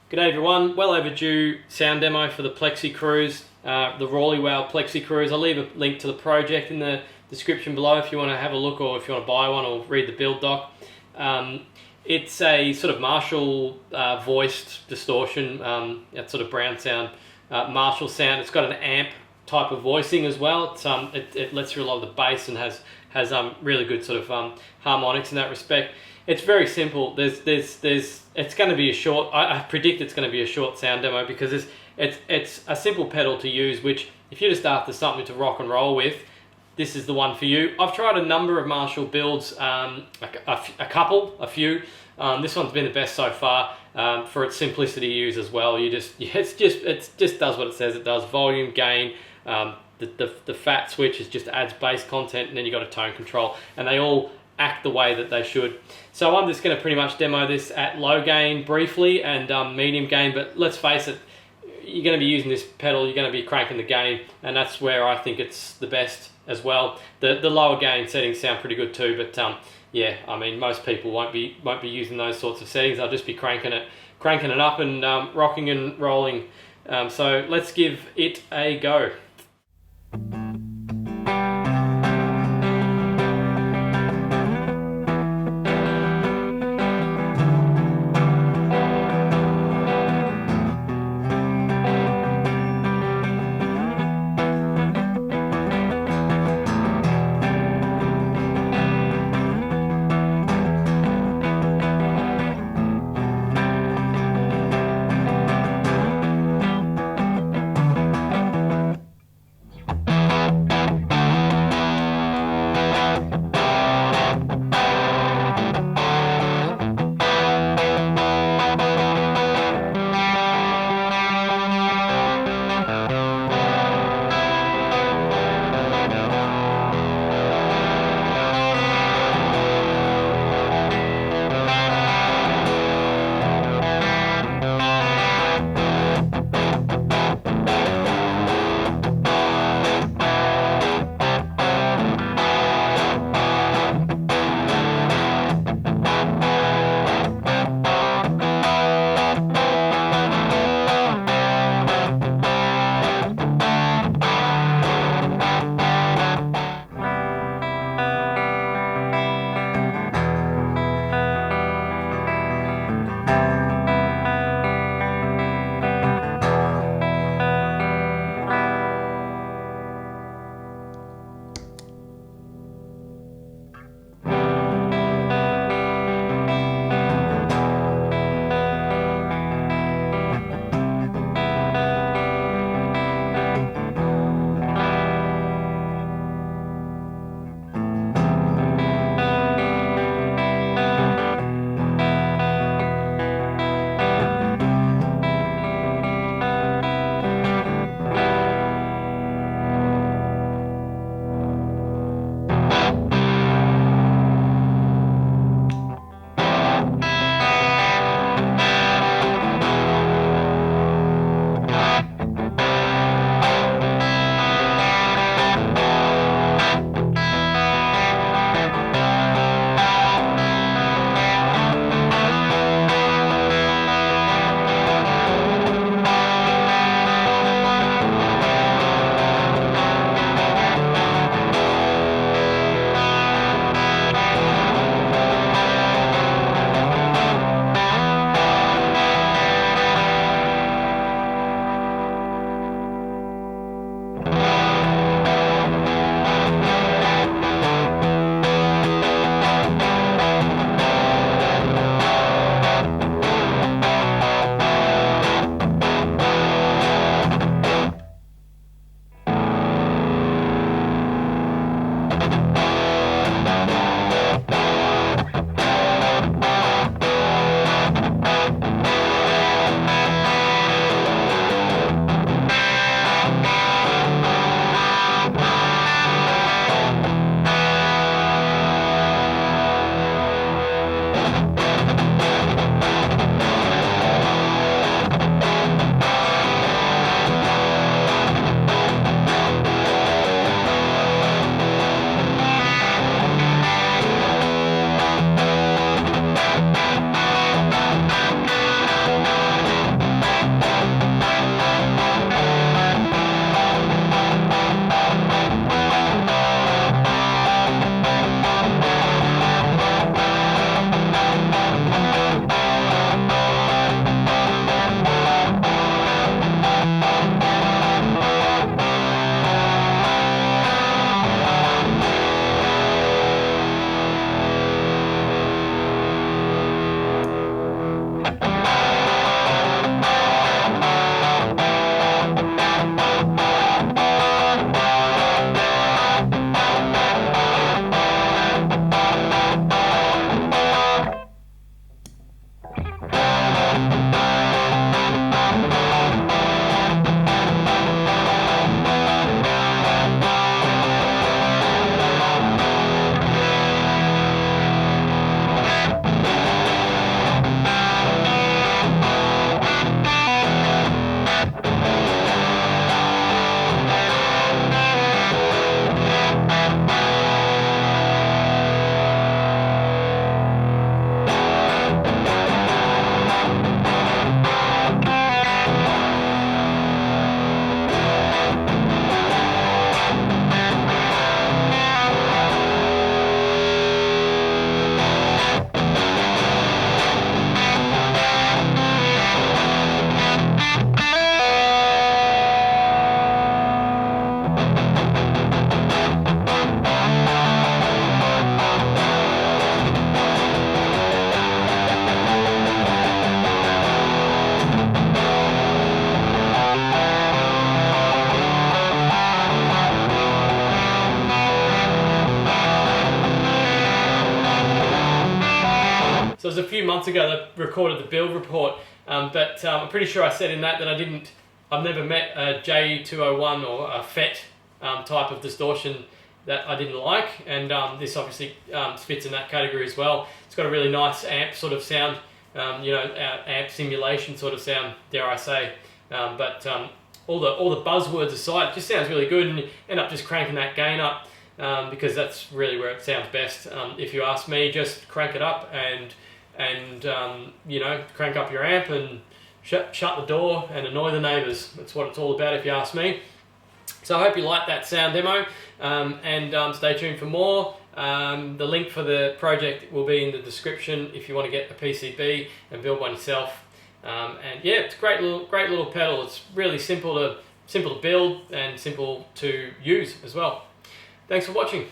G'day everyone, well overdue sound demo for the Plexicruise, the Rullywow Plexicruise. I'll leave a link to the project in the description below if you want to have a look or if you want to buy one or read the build doc. It's a sort of Marshall voiced distortion, that sort of brown sound, Marshall sound. It's got an amp type of voicing as well. It lets through a lot of the bass and has really good sort of harmonics in that respect. It's very simple. It's going to be a short. I predict it's going to be a short sound demo because it's a simple pedal to use. Which, if you're just after something to rock and roll with, this is the one for you. I've tried a number of Marshall builds, a few. This one's been the best so far for its simplicity to use as well. It just does what it says it does. Volume, gain. The fat switch just adds bass content, and then you got a tone control, and they all act the way that they should. So I'm just going to pretty much demo this at low gain briefly and medium gain, but let's face it, you're going to be using this pedal, you're going to be cranking the gain, and that's where I think it's the best as well. The lower gain settings sound pretty good too, but yeah, I mean, most people won't be using those sorts of settings. I'll just be cranking it up and rocking and rolling. So let's give it a go. months ago that recorded the build report, but I'm pretty sure I said in that I've never met a J201 or a FET type of distortion that I didn't like, and this obviously fits in that category as well. It's got a really nice amp sort of sound, amp simulation sort of sound, dare I say, but all the buzzwords aside, it just sounds really good, and you end up just cranking that gain up, because that's really where it sounds best. If you ask me, just crank it up and crank up your amp and shut the door and annoy the neighbours. That's what it's all about, if you ask me. So I hope you liked that sound demo, and stay tuned for more. The link for the project will be in the description if you want to get a PCB and build one yourself. And yeah, it's a great little pedal. It's really simple to build and simple to use as well. Thanks for watching.